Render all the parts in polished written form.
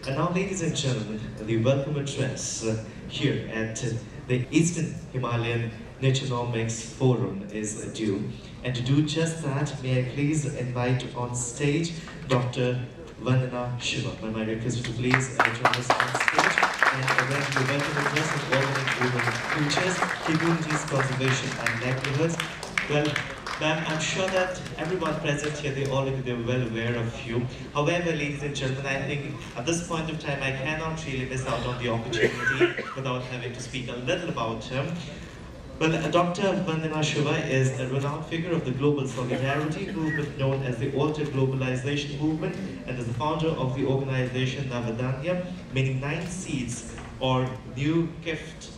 And now, ladies and gentlemen, the welcome address here at the Eastern Himalayan Naturenomics Forum is due. And to do just that, may I please invite on stage Dr. Vandana Shiva. My request to please join us on stage and present the welcome address of Organic Urban Futures, Communities, Conservation and Livelihoods. Well, ma'am, I'm sure that everyone present here, they're well aware of you. However, ladies and gentlemen, I think at this point of time, I cannot really miss out on the opportunity without having to speak a little about him. Well, Dr. Vandana Shiva is a renowned figure of the global solidarity movement known as the Altered Globalization Movement, and is the founder of the organization Navadanya, meaning 9 seeds or new gift,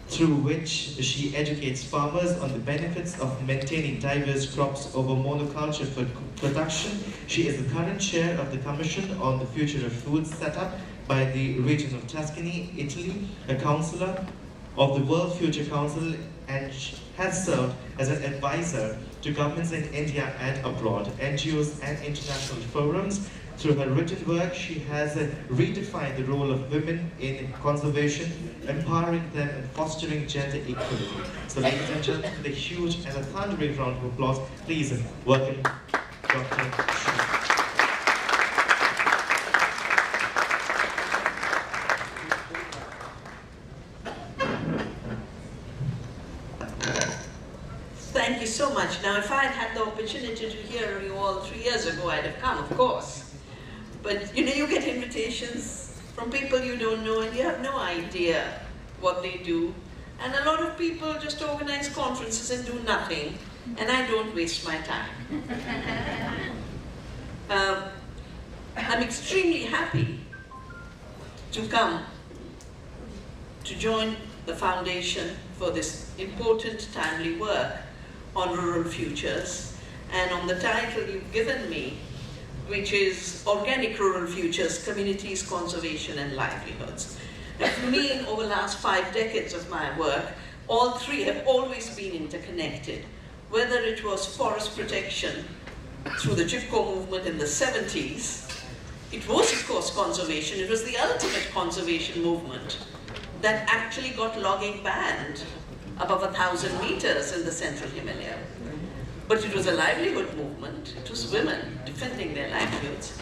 through which she educates farmers on the benefits of maintaining diverse crops over monoculture food production. She is the current chair of the Commission on the Future of Food set up by the region of Tuscany, Italy, a counselor of the World Future Council, and has served as an advisor to governments in India and abroad, NGOs and international forums. Through her written work, she has redefined the role of women in conservation, empowering them and fostering gender equality. So ladies and gentlemen, with a huge and a thundering round of applause, please welcome Dr. Shiva. Thank you so much. Now, if I had had the opportunity to hear you all 3 years ago, I'd have come, of course. But you know, you get invitations from people you don't know and you have no idea what they do. And a lot of people just organize conferences and do nothing, and I don't waste my time. I'm extremely happy to come to join the foundation for this important, timely work on rural futures, and on the title you've given me, which is Organic Rural Futures, Communities, Conservation and Livelihoods. And for me, over the last 5 decades of my work, all 3 have always been interconnected. Whether it was forest protection through the Chipko movement in the 70s, it was of course conservation. It was the ultimate conservation movement that actually got logging banned above 1,000 meters in the central Himalaya. But it was a livelihood movement. It was women defending their livelihoods.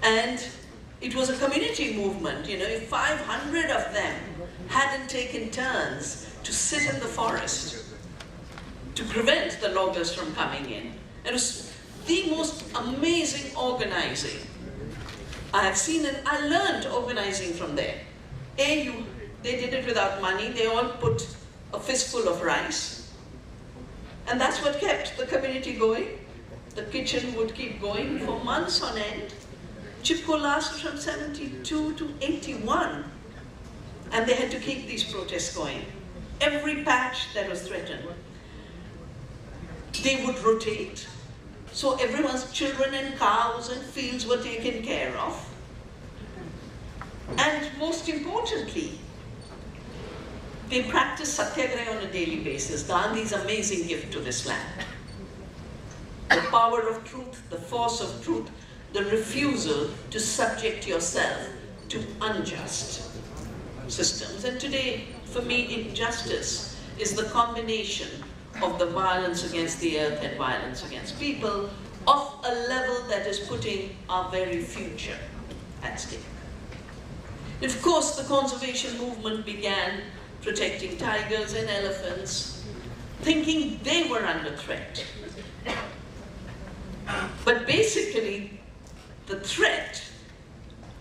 And it was a community movement. You know, if 500 of them hadn't taken turns to sit in the forest to prevent the loggers from coming in. It was the most amazing organizing I have seen, and I learned organizing from there. They did it without money. They all put a fistful of rice. And that's what kept the community going. The kitchen would keep going for months on end. Chipko lasted from 72 to 81. And they had to keep these protests going. Every patch that was threatened, they would rotate. So everyone's children and cows and fields were taken care of. And most importantly, they practiced satyagraha on a daily basis, Gandhi's amazing gift to this land. The power of truth, the force of truth, the refusal to subject yourself to unjust systems. And today, for me, injustice is the combination of the violence against the earth and violence against people of a level that is putting our very future at stake. Of course, the conservation movement began protecting tigers and elephants, thinking they were under threat. But basically, the threat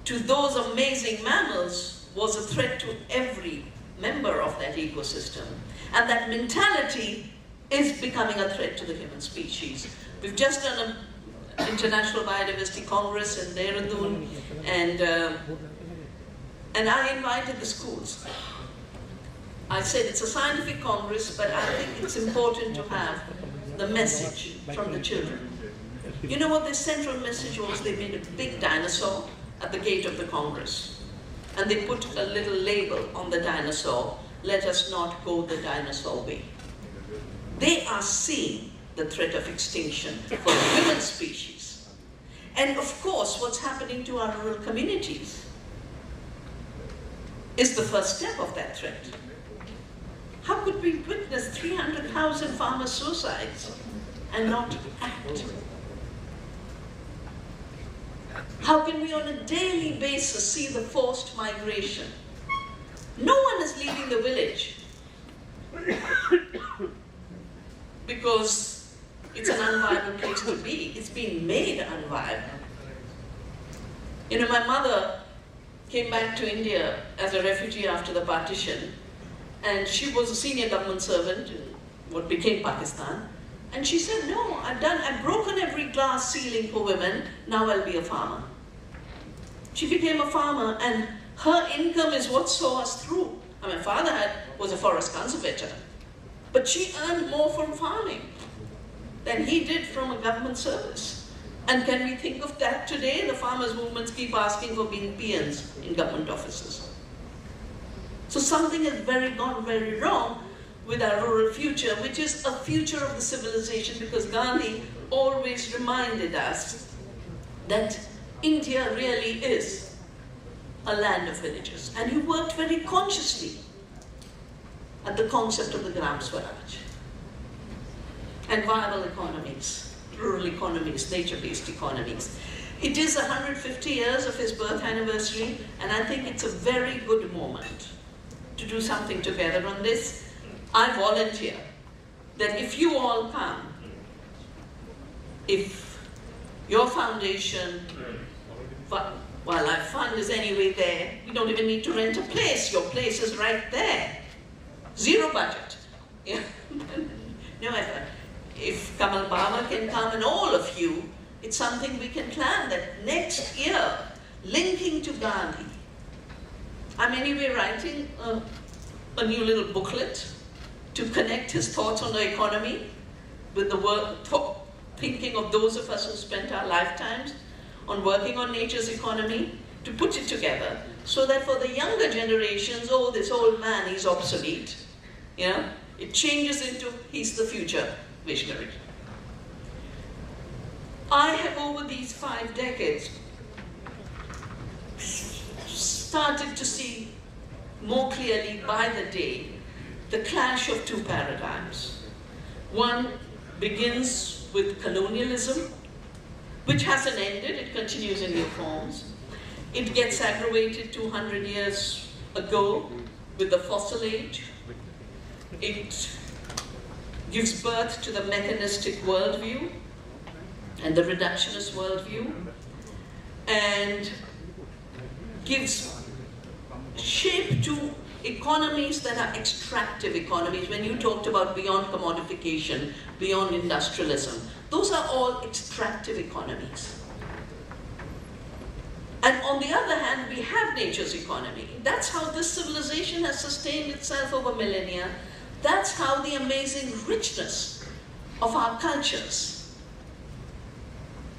to those amazing mammals was a threat to every member of that ecosystem. And that mentality is becoming a threat to the human species. We've just done an International Biodiversity Congress in Dehradun, and I invited the schools. I said it's a scientific congress, but I think it's important to have the message from the children. You know what their central message was? They made a big dinosaur at the gate of the congress. And they put a little label on the dinosaur, "Let us not go the dinosaur way." They are seeing the threat of extinction for the human species. And of course, what's happening to our rural communities? is the first step of that threat. How could we witness 300,000 farmer suicides and not act? How can we on a daily basis see the forced migration? No one is leaving the village because it's an unviable place to be. It's been made unviable. You know, my mother came back to India as a refugee after the partition, and she was a senior government servant in what became Pakistan. And she said, no, I've broken every glass ceiling for women, now I'll be a farmer. She became a farmer, and her income is what saw us through. I mean, my father was a forest conservator, but she earned more from farming than he did from a government service. And can we think of that today? The farmers' movements keep asking for being peons in government offices. So something has gone very wrong with our rural future, which is a future of the civilization, because Gandhi always reminded us that India really is a land of villages. And he worked very consciously at the concept of the Gram Swaraj and viable economies, rural economies, nature-based economies. It is 150 years of his birth anniversary, and I think it's a very good moment to do something together on this. I volunteer that if you all come, if your foundation, while our fund is anyway there, we don't even need to rent a place. Your place is right there. Zero budget. Yeah. No effort. If Kamal Baba can come and all of you, it's something we can plan that next year, linking to Gandhi. I'm anyway writing a new little booklet to connect his thoughts on the economy with the thinking of those of us who spent our lifetimes on working on nature's economy, to put it together so that for the younger generations, oh, this old man, he's obsolete. You know, it changes into he's the future visionary. I have, over these 5 decades, started to see more clearly by the day the clash of 2 paradigms. One begins with colonialism, which hasn't ended, it continues in new forms. It gets aggravated 200 years ago with the fossil age. It gives birth to the mechanistic worldview and the reductionist worldview, and gives shape to economies that are extractive economies. When you talked about beyond commodification, beyond industrialism, those are all extractive economies. And on the other hand, we have nature's economy. That's how this civilization has sustained itself over millennia. That's how the amazing richness of our cultures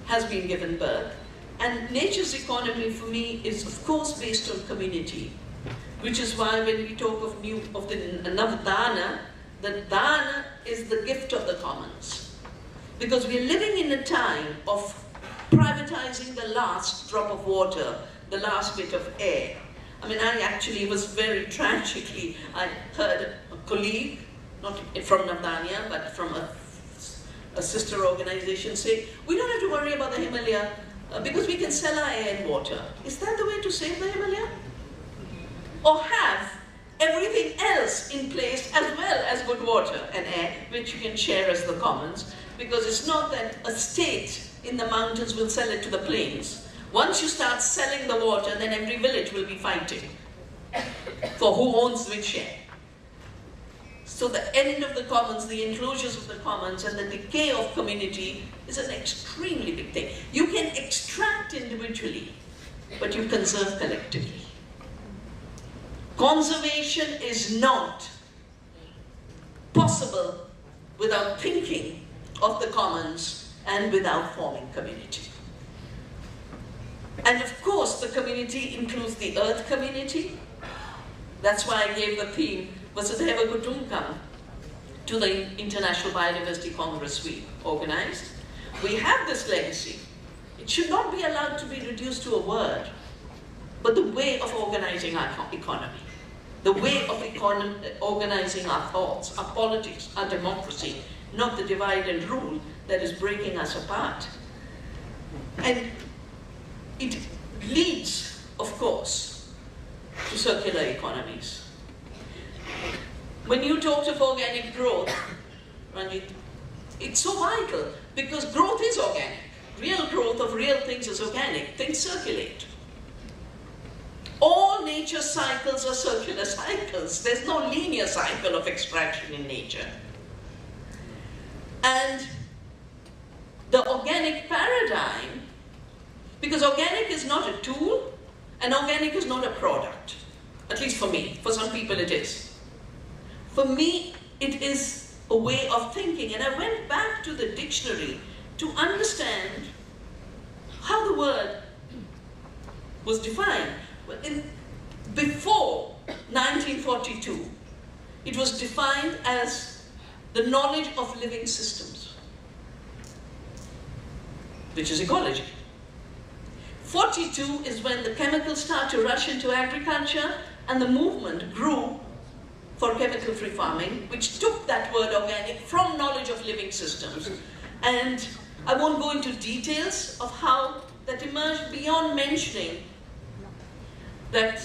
has been given birth. And nature's economy for me is of course based on community, which is why when we talk of the Navdana, the Dana is the gift of the commons. Because we're living in a time of privatizing the last drop of water, the last bit of air. I mean, I actually was very tragically, I heard a colleague, not from Navdanya, but from a sister organization say, we don't have to worry about the Himalaya because we can sell our air and water. Is that the way to save the Himalaya? Or have everything else in place as well as good water and air, which you can share as the commons, because it's not that a state in the mountains will sell it to the plains. Once you start selling the water, then every village will be fighting for who owns which share. So the end of the commons, the enclosures of the commons, and the decay of community is an extremely big thing. You can extract individually, but you conserve collectively. Conservation is not possible without thinking of the commons and without forming community. And of course, the community includes the earth community. That's why I gave the theme, Vasudhaiva Kutumbakam, to the International Biodiversity Congress we organized. We have this legacy. It should not be allowed to be reduced to a word. but the way of organizing our economy, the way of organizing our thoughts, our politics, our democracy, not the divide and rule that is breaking us apart. And it leads, of course, to circular economies. When you talked of organic growth, Ranjit, it's so vital because growth is organic. Real growth of real things is organic. Things circulate. All nature cycles are circular cycles. There's no linear cycle of extraction in nature. And the organic paradigm, because organic is not a tool, and organic is not a product. At least for me. For some people it is. For me, it is a way of thinking. And I went back to the dictionary to understand how the word was defined. Before 1942, it was defined as the knowledge of living systems, which is ecology. 42 is when the chemicals start to rush into agriculture and the movement grew for chemical-free farming, which took that word organic from knowledge of living systems. And I won't go into details of how that emerged beyond mentioning that,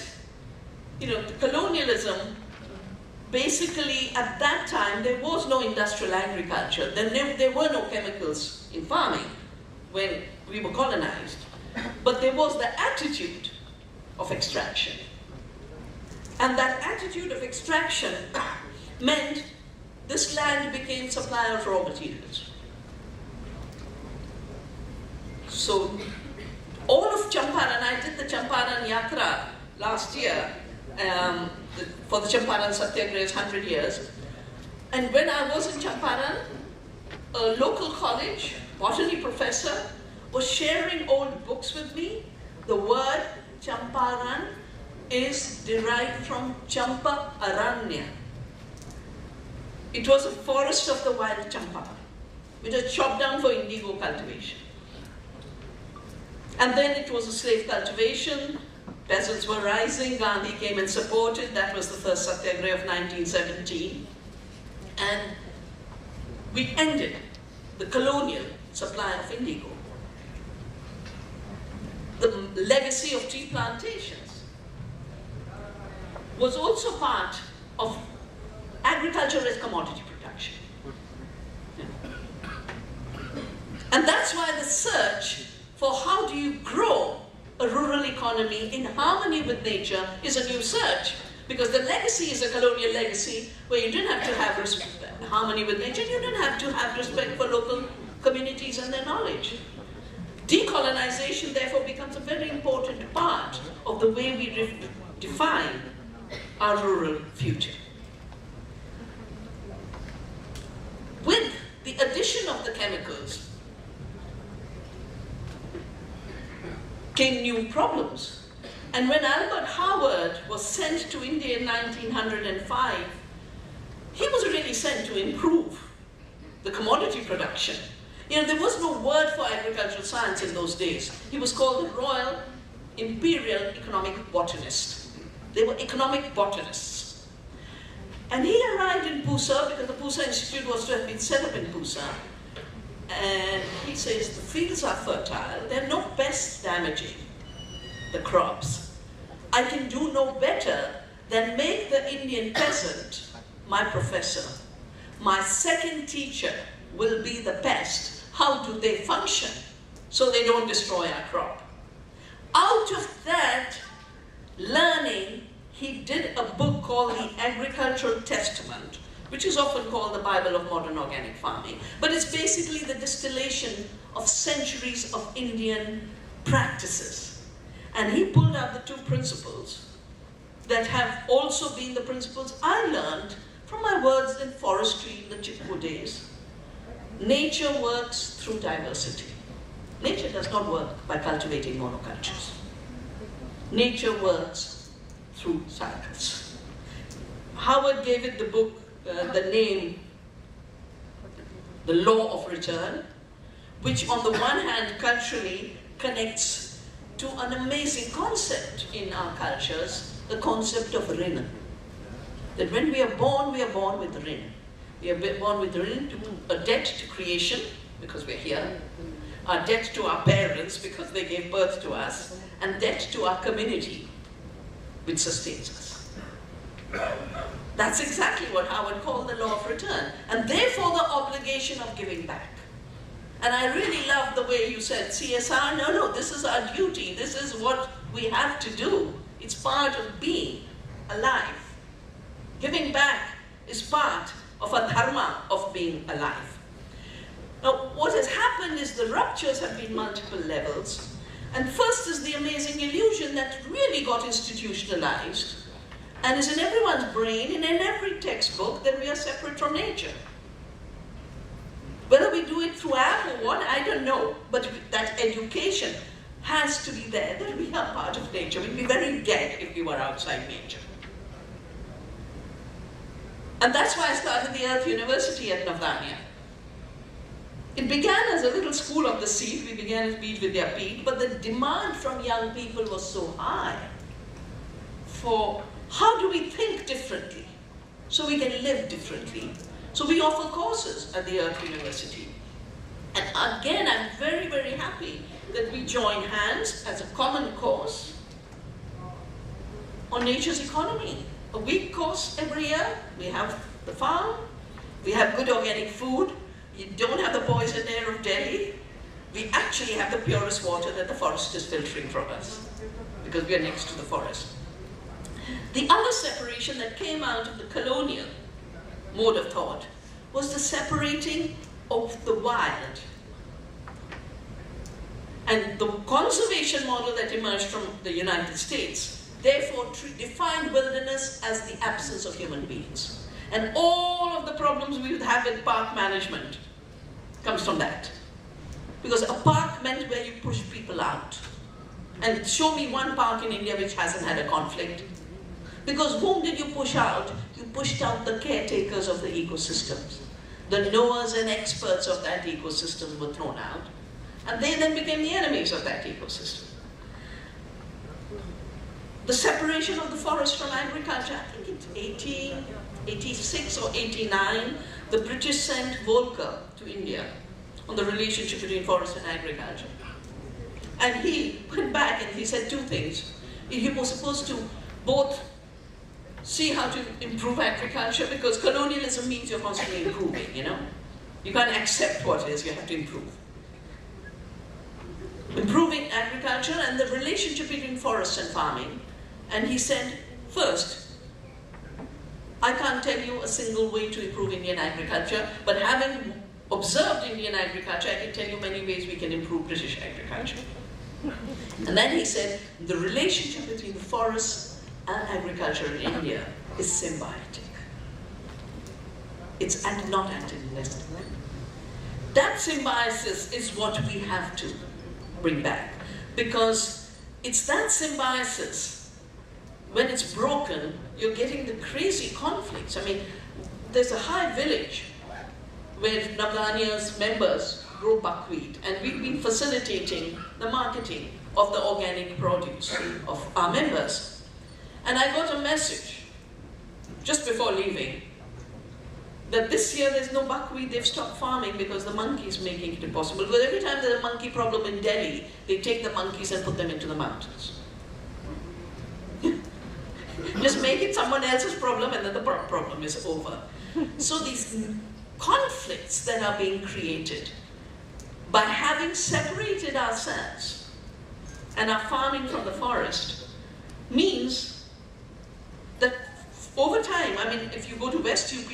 the colonialism, basically at that time, there was no industrial agriculture. There were no chemicals in farming when we were colonized. But there was the attitude of extraction. And that attitude of extraction meant this land became supplier of raw materials. So all of Champaran, I did the Champaran Yatra last year for the Champaran Satyagrah's 100 years. And when I was in Champaran, a local college botany professor was sharing old books with me. The word Champaran is derived from Champa Aranya. It was a forest of the wild champa, which was chopped down for indigo cultivation. And then it was a slave cultivation. Peasants were rising. Gandhi came and supported. That was the first Satyagraha of 1917. And we ended the colonial supply of indigo. The legacy of tea plantations was also part of agriculture as commodity production. And that's why the search for how do you grow a rural economy in harmony with nature is a new search. Because the legacy is a colonial legacy where you didn't have to have harmony with nature, you didn't have to have respect for local communities and their knowledge. Decolonization, therefore, becomes a very important part of the way we define our rural future. With the addition of the chemicals came new problems. And when Albert Howard was sent to India in 1905, he was really sent to improve the commodity production. There was no word for agricultural science in those days. He was called the Royal Imperial Economic Botanist. They were economic botanists. And he arrived in Pusa, because the Pusa Institute was to have been set up in Pusa. And he says, the fields are fertile, they're no pests damaging the crops. I can do no better than make the Indian peasant my professor. My second teacher will be the pest. How do they function so they don't destroy our crop? Out of that learning, he did a book called The Agricultural Testament, which is often called the Bible of modern organic farming. But it's basically the distillation of centuries of Indian practices. And he pulled out the two principles that have also been the principles I learned from my works in forestry in the Chipko days. Nature works through diversity. Nature does not work by cultivating monocultures. Nature works through cycles. Howard gave it the book, the name, The Law of Return, which on the one hand culturally connects to an amazing concept in our cultures, the concept of rin. That when we are born with rin. We are born with rin, a debt to creation, because we're here, our debt to our parents, because they gave birth to us, and debt to our community, which sustains us. That's exactly what Howard called the law of return, and therefore the obligation of giving back. And I really love the way you said, CSR, no, this is our duty, this is what we have to do. It's part of being alive. Giving back is part of a dharma of being alive. Now, what has happened is the ruptures have been multiple levels. And first is the amazing illusion that really got institutionalized and is in everyone's brain and in every textbook that we are separate from nature. Whether we do it through app or what, I don't know. But that education has to be there, that we are part of nature. We'd be very dead if we were outside nature. And that's why I started the Earth University at Navdanya. It began as a little school of the seed. We began at Beat Vidyapith, but the demand from young people was so high for how do we think differently so we can live differently. So we offer courses at the Earth University. And again, I'm very, very happy that we join hands as a common course on nature's economy. A week course every year. We have the farm, we have good organic food, you don't have the poison air of Delhi. We actually have the purest water that the forest is filtering from us because we are next to the forest. The other separation that came out of the colonial mode of thought was the separating of the wild. And the conservation model that emerged from the United States therefore defined wilderness as the absence of human beings. And all of the problems we would have in park management comes from that. Because a park meant where you push people out. And show me one park in India which hasn't had a conflict. Because whom did you push out? You pushed out the caretakers of the ecosystems. The knowers and experts of that ecosystem were thrown out. And they then became the enemies of that ecosystem. The separation of the forest from agriculture, I think it's 1886 or 89, the British sent Volcker to India on the relationship between forest and agriculture. And he went back and he said two things. He was supposed to both see how to improve agriculture, because colonialism means you're constantly improving, you know? You can't accept what is, you have to improve. Improving agriculture and the relationship between forests and farming. And he said, first, I can't tell you a single way to improve Indian agriculture, but having observed Indian agriculture, I can tell you many ways we can improve British agriculture. And then he said, the relationship between the forests and agriculture in India is symbiotic. It's not antagonistic. That symbiosis is what we have to bring back, because it's that symbiosis. When it's broken, you're getting the crazy conflicts. I mean, there's a high village where Navdanya's members grow buckwheat, and we've been facilitating the marketing of the organic produce of our members. And I got a message just before leaving that this year there's no buckwheat, they've stopped farming because the monkeys making it impossible. Because every time there's a monkey problem in Delhi, they take the monkeys and put them into the mountains. Just make it someone else's problem and then the problem is over. So these conflicts that are being created by having separated ourselves and our farming from the forest means that over time, I mean, if you go to West UP,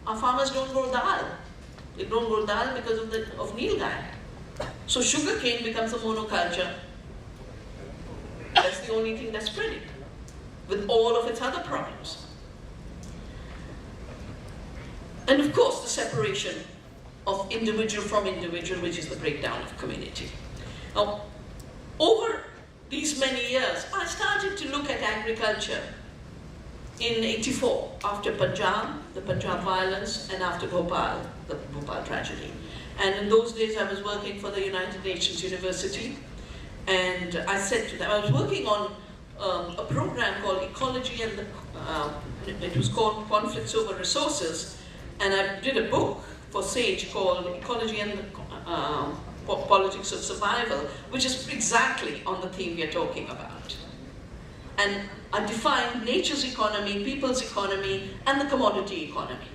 our farmers don't grow dal. They don't grow dal because of nilgai. So sugarcane becomes a monoculture. That's the only thing that's spreading, with all of its other problems. And of course, the separation of individual from individual, which is the breakdown of community. Now, over these many years, I started to look at agriculture in '84, after Punjab, the Punjab violence, and after Bhopal, the Bhopal tragedy. And in those days, I was working for the United Nations University, And I said to them, I was working on a program called Ecology and it was called Conflicts Over Resources, and I did a book for SAGE called Ecology and Politics of Survival, which is exactly on the theme we are talking about. And I defined nature's economy, people's economy, and the commodity economy.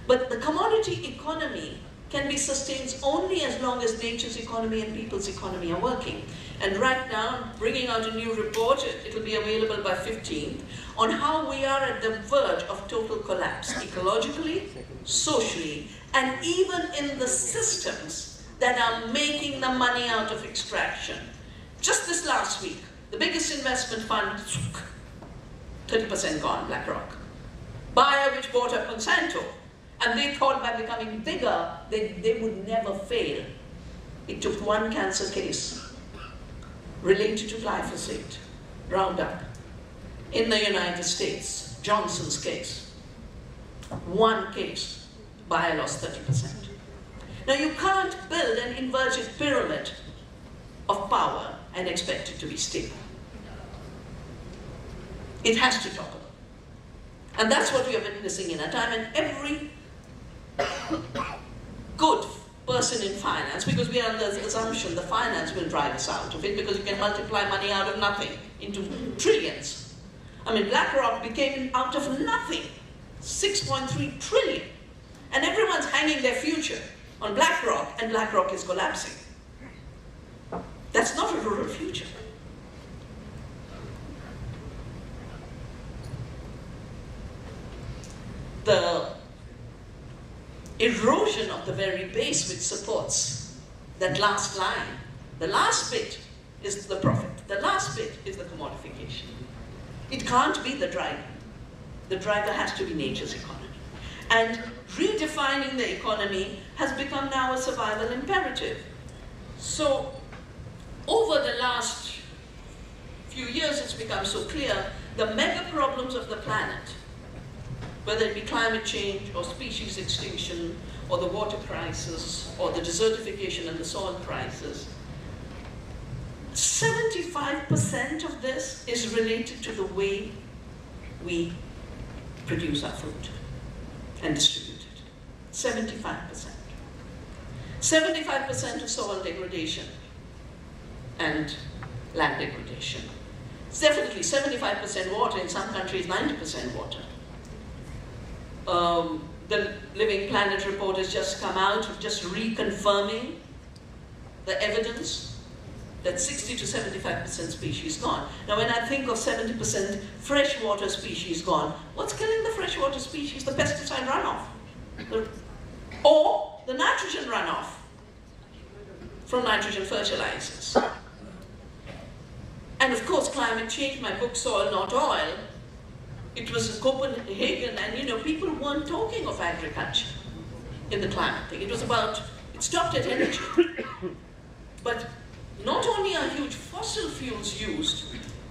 But the commodity economy can be sustained only as long as nature's economy and people's economy are working. And right now, I'm bringing out a new report, it'll be available by 15th, on how we are at the verge of total collapse, ecologically, socially, and even in the systems that are making the money out of extraction. Just this last week, the biggest investment fund, 30% gone, BlackRock. Buyer which bought up Monsanto, and they thought by becoming bigger, they would never fail. It took one cancer case related to glyphosate, Roundup, in the United States, Johnson's case. One case, buyer lost 30%. Now you can't build an inverted pyramid of power and expect it to be stable. It has to topple. And that's what we are witnessing in our time, and every good person in finance, because we are under the assumption the finance will drive us out of it, because you can multiply money out of nothing into trillions. I mean, BlackRock became out of nothing, 6.3 trillion. And everyone's hanging their future on BlackRock, and BlackRock is collapsing. That's not a rural future. The erosion of the very base which supports that last line, the last bit is the profit, the last bit is the commodification. It can't be the driver. The driver has to be nature's economy. And redefining the economy has become now a survival imperative. So over the last few years it's become so clear the mega problems of the planet, whether it be climate change or species extinction or the water crisis or the desertification and the soil crisis, 75% of this is related to the way we produce our food and distribute it. 75%. 75% of soil degradation and land degradation. It's definitely 75% water, in some countries 90% water. The Living Planet report has just come out, just reconfirming the evidence that 60 to 75% species gone. Now when I think of 70% freshwater species gone, what's killing the freshwater species? The pesticide runoff. Or the nitrogen runoff from nitrogen fertilizers. And of course climate change, my book Soil Not Oil, it was Copenhagen, and people weren't talking of agriculture in the climate thing. It was about, it stopped at energy. But not only are huge fossil fuels used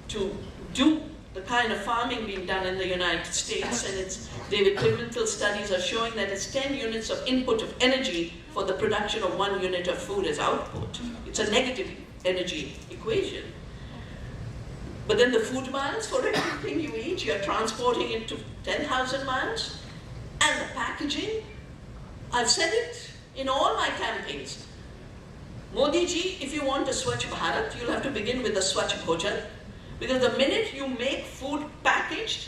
to do the kind of farming being done in the United States, and it's David Pimentel studies are showing that it's 10 units of input of energy for the production of 1 unit of food as output. It's a negative energy equation. But then the food miles for everything you eat, you're transporting it to 10,000 miles. And the packaging, I've said it in all my campaigns. Modi ji, if you want a Swachh Bharat, you'll have to begin with the Swachh Bhojan. Because the minute you make food packaged,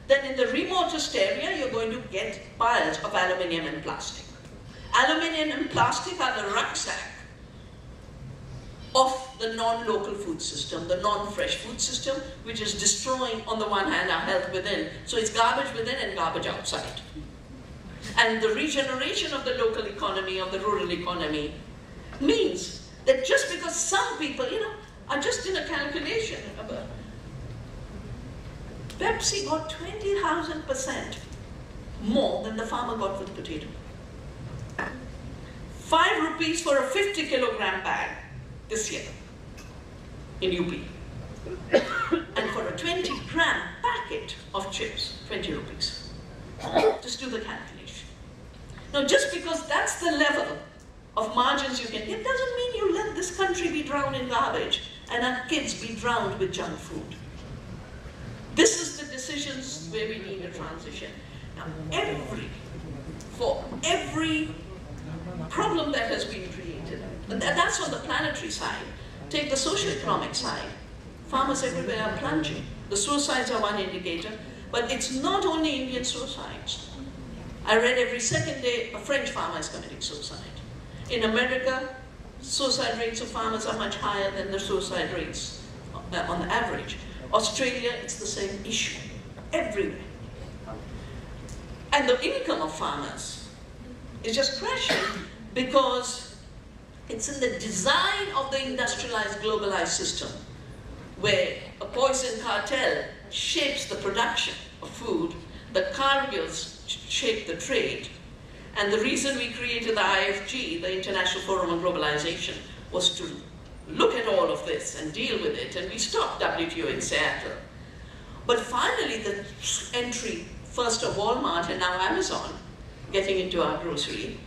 then in the remotest area, you're going to get piles of aluminium and plastic. Aluminium and plastic are the rucksack of the non-local food system, the non-fresh food system, which is destroying, on the one hand, our health within. So it's garbage within and garbage outside. And the regeneration of the local economy, of the rural economy, means that just because some people, I just did a calculation about Pepsi got 20,000% more than the farmer got for the potato. 5 rupees for a 50 kilogram bag this year in UP. And for a 20 gram packet of chips, 20 rupees. Just do the calculation. Now just because that's the level of margins you can get doesn't mean you let this country be drowned in garbage and our kids be drowned with junk food. This is the decisions where we need a transition. Now, for every problem that has been created, and that's on the planetary side. Take the socio-economic side. Farmers everywhere are plunging. The suicides are one indicator, but it's not only Indian suicides. I read every second day a French farmer is committing suicide. In America, suicide rates of farmers are much higher than the suicide rates on the average. Australia, it's the same issue, everywhere. And the income of farmers is just crashing because it's in the design of the industrialized, globalized system where a poison cartel shapes the production of food, the cargils shape the trade, and the reason we created the IFG, the International Forum on Globalization, was to look at all of this and deal with it, and we stopped WTO in Seattle. But finally, the entry, first of Walmart and now Amazon, getting into our grocery,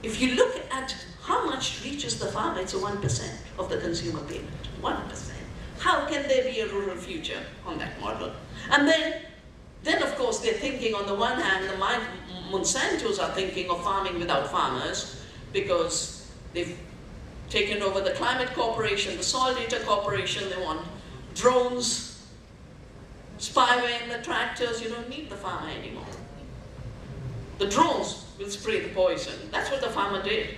if you look at how much reaches the farmer, it's 1% of the consumer payment, 1%. How can there be a rural future on that model? And then of course, they're thinking on the one hand, the Monsantos are thinking of farming without farmers because they've taken over the Climate Corporation, the Soil Data Corporation, they want drones, spyware in the tractors, you don't need the farmer anymore. The drones will spray the poison. That's what the farmer did.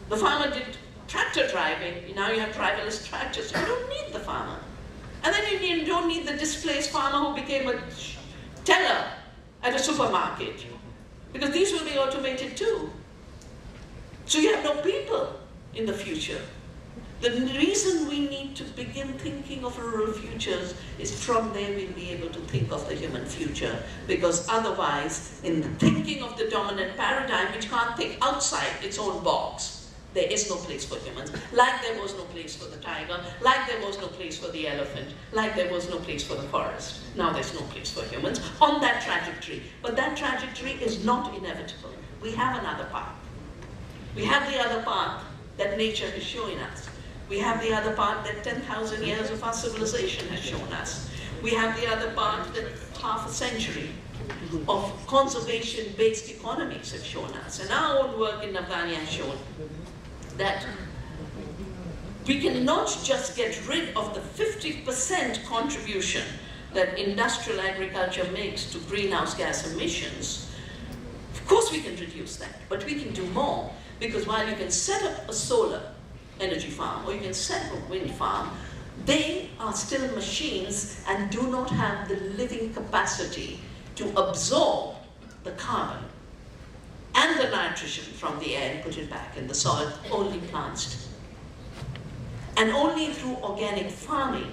The farmer did tractor driving. Now you have driverless tractors. You don't need the farmer. And then you don't need the displaced farmer who became a teller at a supermarket. Because these will be automated too. So you have no people in the future. The reason we need to begin thinking of rural futures is from there we'll be able to think of the human future, because otherwise, in the thinking of the dominant paradigm, which can't think outside its own box, there is no place for humans, like there was no place for the tiger, like there was no place for the elephant, like there was no place for the forest. Now there's no place for humans on that trajectory. But that trajectory is not inevitable. We have another path. We have the other path that nature is showing us. We have the other part that 10,000 years of our civilization has shown us. We have the other part that half a century of conservation-based economies have shown us. And our own work in Afghania has shown that we cannot just get rid of the 50% contribution that industrial agriculture makes to greenhouse gas emissions. Of course we can reduce that, but we can do more, because while you can set up a solar energy farm, or you can set up a wind farm, they are still machines and do not have the living capacity to absorb the carbon and the nitrogen from the air and put it back in the soil. Only plants do. And only through organic farming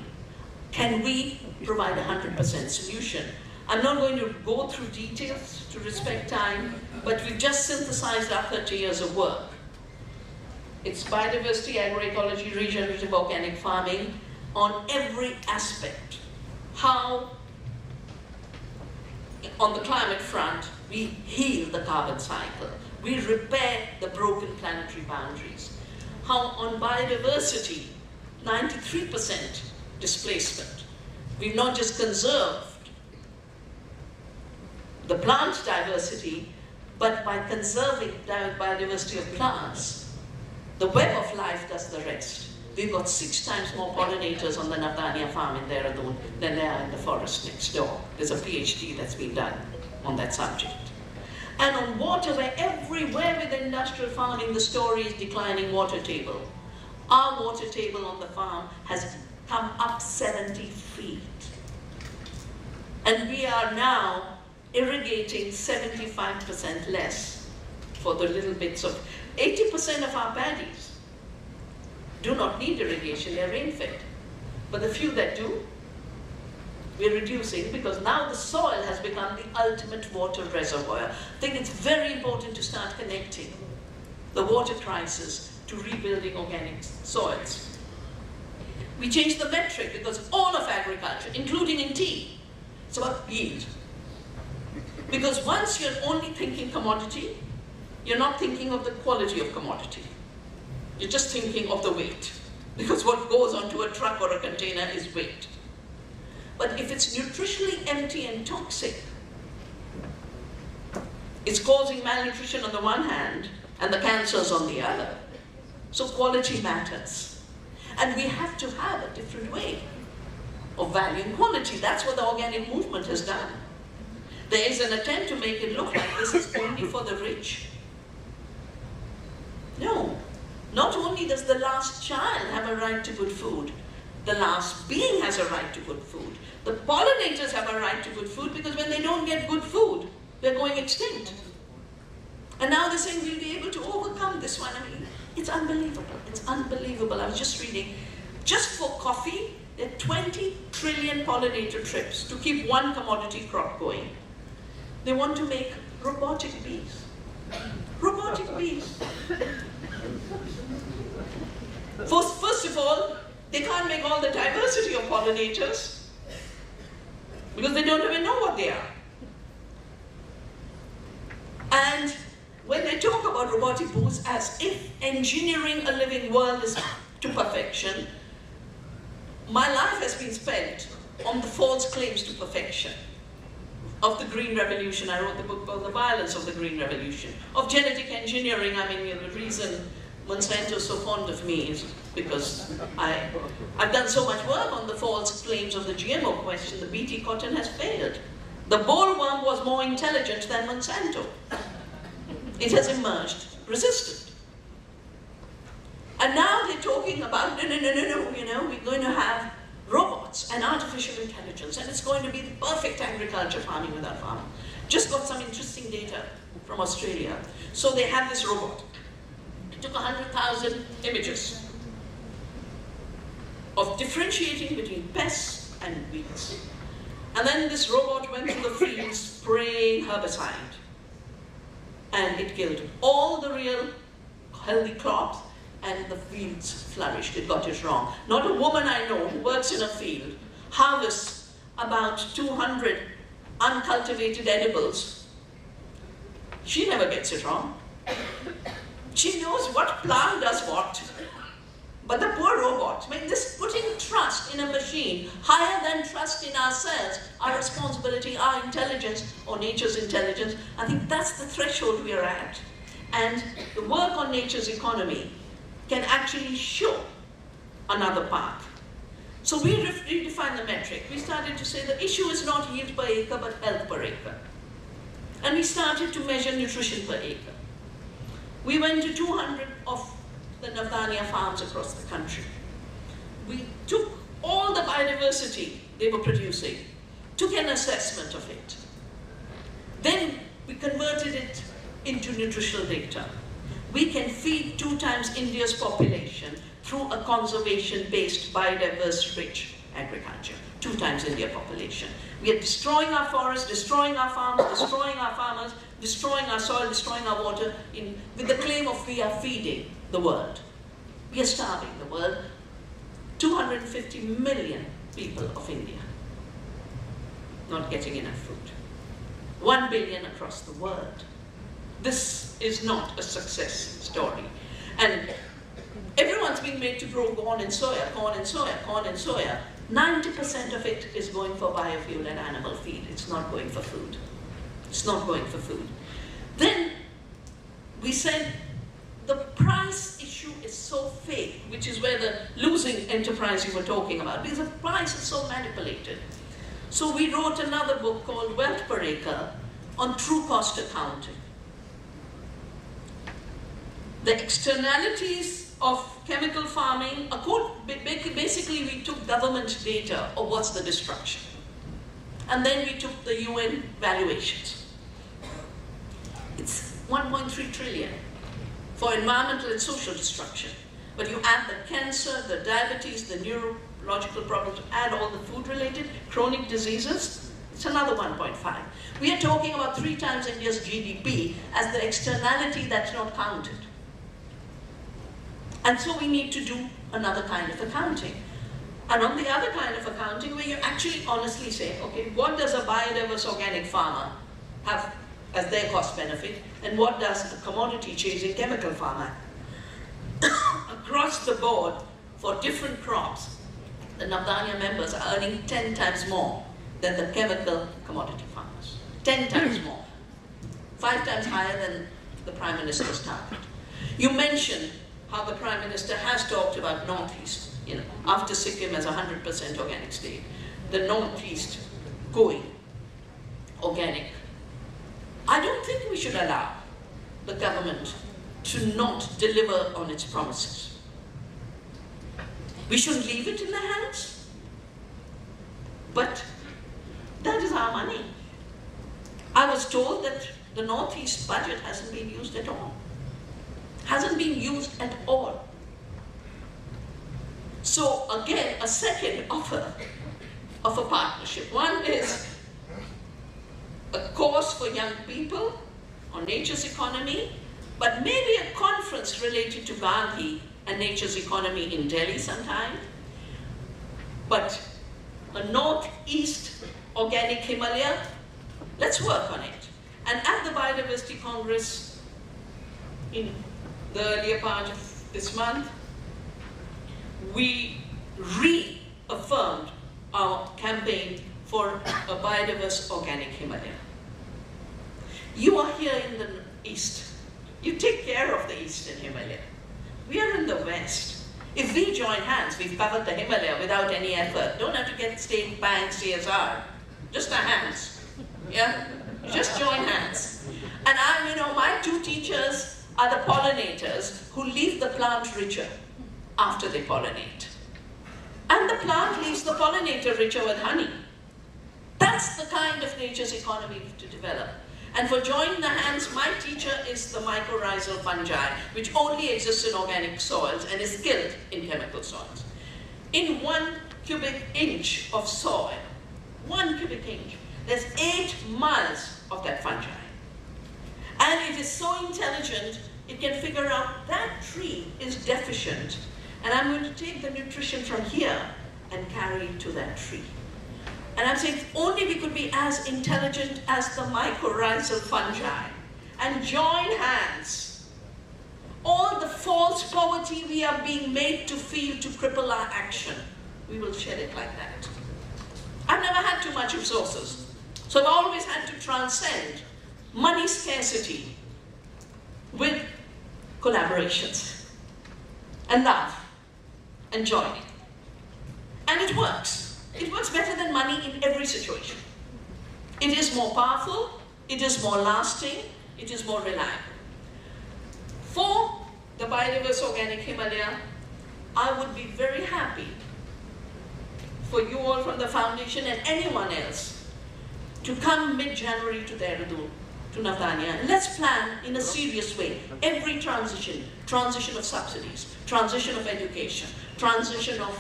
can we provide a 100% solution. I'm not going to go through details to respect time, but we've just synthesized our 30 years of work. It's biodiversity, agroecology, regenerative organic farming on every aspect. How, on the climate front, we heal the carbon cycle. We repair the broken planetary boundaries. How on biodiversity, 93% displacement. We've not just conserved the plant diversity, but by conserving biodiversity of plants, the web of life does the rest. We've got 6 times more pollinators on the Navdania farm in Dehradun than there are in the forest next door. There's a PhD that's been done on that subject. And on water, where everywhere with industrial farming, the story is declining water table. Our water table on the farm has come up 70 feet. And we are now irrigating 75% less for the little bits of 80% of our paddies do not need irrigation, they're rain-fed. But the few that do, we're reducing, because now the soil has become the ultimate water reservoir. I think it's very important to start connecting the water crisis to rebuilding organic soils. We changed the metric, because all of agriculture, including in tea, it's about yield. Because once you're only thinking commodity, you're not thinking of the quality of commodity. You're just thinking of the weight, because what goes onto a truck or a container is weight. But if it's nutritionally empty and toxic, it's causing malnutrition on the one hand and the cancers on the other. So quality matters. And we have to have a different way of valuing quality. That's what the organic movement has done. There is an attempt to make it look like this is only for the rich. No. Not only does the last child have a right to good food, the last being has a right to good food. The pollinators have a right to good food, because when they don't get good food, they're going extinct. And now they're saying we'll be able to overcome this one. I mean, it's unbelievable. It's unbelievable. I was just reading, just for coffee, there are 20 trillion pollinator trips to keep one commodity crop going. They want to make robotic bees. Robotic bees. First of all, they can't make all the diversity of pollinators because they don't even know what they are. And when they talk about robotic bees as if engineering a living world is to perfection, my life has been spent on the false claims to perfection of the Green Revolution. I wrote the book called The Violence of the Green Revolution. Of genetic engineering, I mean, the reason Monsanto is so fond of me is because I've done so much work on the false claims of the GMO question. The BT cotton has failed. The bollworm was more intelligent than Monsanto. It has emerged resistant. And now they're talking about, no, we're going to have robots and artificial intelligence, and it's going to be the perfect agriculture, farming without farming. Just got some interesting data from Australia. So they had this robot. It took 100,000 images of differentiating between pests and weeds. And then this robot went to the field spraying herbicide. And it killed all the real healthy crops, and the fields flourished. It got it wrong. Not a woman I know who works in a field harvests about 200 uncultivated edibles. She never gets it wrong. She knows what plant does what. But the poor robot, I mean, this putting trust in a machine higher than trust in ourselves, our responsibility, our intelligence, or nature's intelligence, I think that's the threshold we are at. And the work on nature's economy can actually show another path. So we redefined the metric. We started to say the issue is not yield per acre, but health per acre. And we started to measure nutrition per acre. We went to 200 of the Navdanya farms across the country. We took all the biodiversity they were producing, took an assessment of it. Then we converted it into nutritional data. We can feed 2 times India's population through a conservation-based, biodiverse, rich agriculture. 2 times India population. We are destroying our forests, destroying our farms, destroying our farmers, destroying our soil, destroying our water, with the claim of we are feeding the world. We are starving the world. 250 million people of India not getting enough food. 1 billion across the world. This is not a success story. And everyone's being made to grow corn and soya, corn and soya, corn and soya. 90% of it is going for biofuel and animal feed. It's not going for food. It's not going for food. Then we said the price issue is so fake, which is where the losing enterprise you were talking about, because the price is so manipulated. So we wrote another book called Wealth Per Acre on true cost accounting. The externalities of chemical farming, basically we took government data of what's the destruction. And then we took the UN valuations. It's 1.3 trillion for environmental and social destruction. But you add the cancer, the diabetes, the neurological problems, add all the food-related chronic diseases, it's another 1.5. We are talking about 3 times India's GDP as the externality that's not counted. And so we need to do another kind of accounting. And on the other kind of accounting, where you actually honestly say, okay, what does a biodiverse organic farmer have as their cost benefit? And what does a commodity-chasing chemical farmer? Across the board, for different crops, the Navdanya members are earning 10 times more than the chemical commodity farmers. 10 times more. 5 times higher than the Prime Minister's target. You mentioned how the Prime Minister has talked about Northeast, after Sikkim as a 100% organic state, the Northeast going organic. I don't think we should allow the government to not deliver on its promises. We shouldn't leave it in their hands, but that is our money. I was told that the Northeast budget hasn't been used at all. Hasn't been used at all. So again, a second offer of a partnership. One is a course for young people on nature's economy, but maybe a conference related to Gandhi and nature's economy in Delhi sometime. But a Northeast organic Himalaya, let's work on it. And at the Biodiversity Congress in the earlier part of this month, we reaffirmed our campaign for a biodiverse organic Himalaya. You are here in the East. You take care of the Eastern Himalaya. We are in the West. If we join hands, we've covered the Himalaya without any effort. Don't have to get state bank CSR. Just our hands. Yeah? Just join hands. And my 2 teachers are the pollinators who leave the plant richer after they pollinate. And the plant leaves the pollinator richer with honey. That's the kind of nature's economy to develop. And for joining the hands, my teacher is the mycorrhizal fungi, which only exists in organic soils and is killed in chemical soils. In 1 cubic inch of soil, 1 cubic inch, there's 8 miles of that fungi. And it is so intelligent, it can figure out that tree is deficient, and I'm going to take the nutrition from here and carry it to that tree. And I'm saying if only we could be as intelligent as the mycorrhizal fungi and join hands. All the false poverty we are being made to feel to cripple our action, we will shed it like that. I've never had too much resources, so I've always had to transcend money scarcity with collaborations and love and joining. And it works. It works better than money in every situation. It is more powerful, it is more lasting, it is more reliable. For the biodiverse organic Himalaya, I would be very happy for you all from the foundation and anyone else to come mid-January to Dehradun, to Navdanya. And let's plan in a serious way every transition of subsidies, transition of education, transition of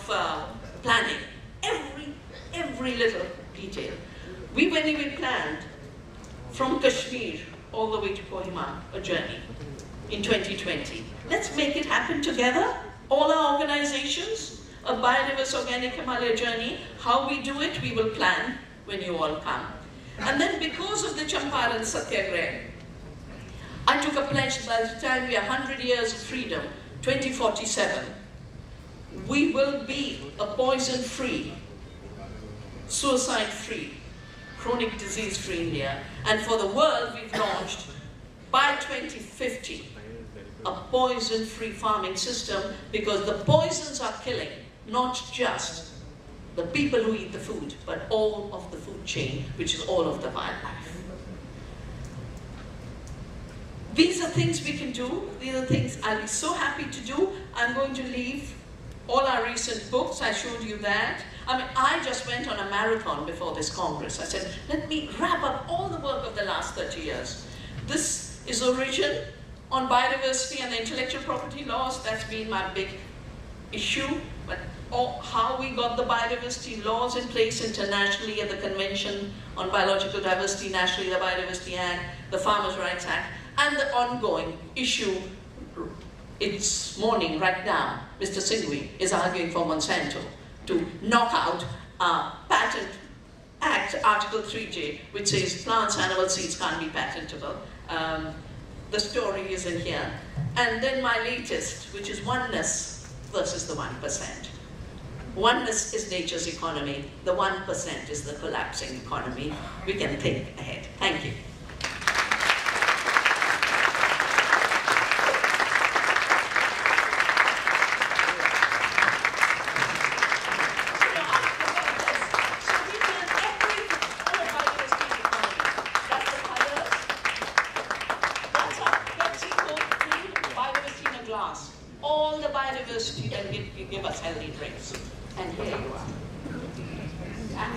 planning, every little detail. When we planned from Kashmir all the way to Kohima, a journey in 2020. Let's make it happen together, all our organizations, a biodiverse organic Himalaya journey. How we do it, we will plan when you all come. And then because of the Champaran Satyagraha, I took a pledge by the time we are 100 years of freedom, 2047, we will be a poison-free, suicide-free, chronic disease-free India. And for the world, we've launched, by 2050, a poison-free farming system, because the poisons are killing not just the people who eat the food, but all of the food chain, which is all of the wildlife. These are things we can do. These are things I'll be so happy to do. I'm going to leave all our recent books. I showed you that. I just went on a marathon before this Congress. I said, let me wrap up all the work of the last 30 years. This is Origin on biodiversity and the intellectual property laws. That's been my big issue. But how we got the biodiversity laws in place internationally at the Convention on Biological Diversity, nationally the Biodiversity Act, the Farmers' Rights Act, and the ongoing issue. It's morning right now, Mr. Singhvi is arguing for Monsanto to knock out Patent Act, Article 3J, which says plants, animal seeds can't be patentable. the story is in here. And then my latest, which is oneness versus the 1%. Oneness is nature's economy. The 1% is the collapsing economy. We can think ahead. Thank you. All the biodiversity that give us healthy drinks. And here you are. Thank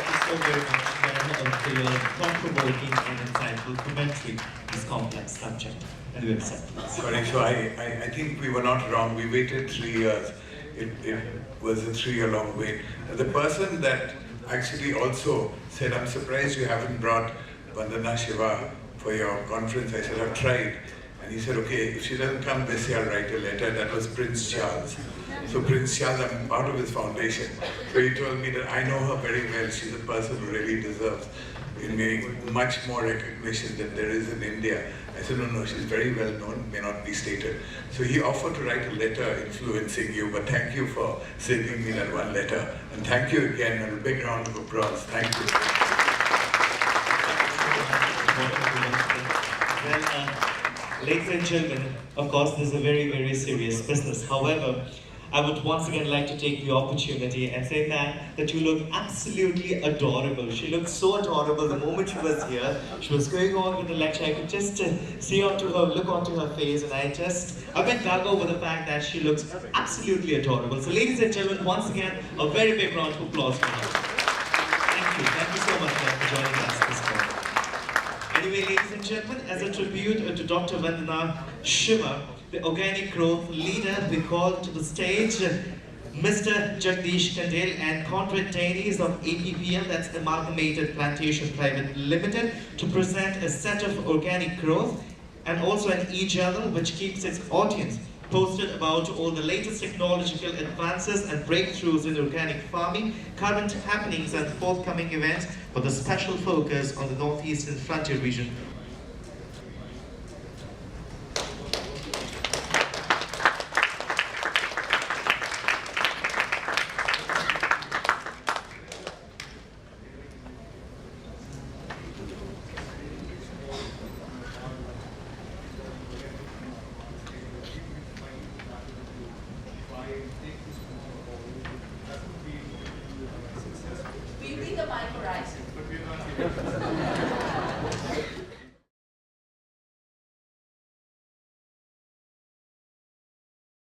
you so very much, Madam, for your thought-provoking and insightful commentary on this complex subject. And we accept this. Correct. So I think we were not wrong. We waited 3 years. It was a 3-year-long wait. The person that actually also said, I'm surprised you haven't brought Vandana Shiva for your conference. I said, I've tried. And he said, okay, if she doesn't come this year, I'll write a letter. That was Prince Charles. So Prince Charles, I'm part of his foundation. So he told me that I know her very well. She's a person who really deserves much more recognition than there is in India. I said, no, she's very well known, may not be stated. So he offered to write a letter influencing you, but thank you for saving me that one letter. And thank you again, and a big round of applause. Thank you. Well, ladies and gentlemen, of course, this is a very, very serious business. However, I would once again like to take the opportunity and say that you look absolutely adorable. She looked so adorable the moment she was here. She was going on with the lecture. I could just see onto her, look onto her face, and I went gaga over the fact that she looks absolutely adorable. So ladies and gentlemen, once again, a very big round of applause for her. Thank you so much for joining us this morning. Anyway, ladies and gentlemen, as a tribute to Dr. Vandana Shiva, the organic growth leader, we call to the stage Mr. Jagdish Kandel and contractees of APPL, that's Amalgamated Plantation Private Limited, to present a set of organic growth and also an e-journal which keeps its audience posted about all the latest technological advances and breakthroughs in organic farming, current happenings and forthcoming events with a special focus on the northeastern frontier region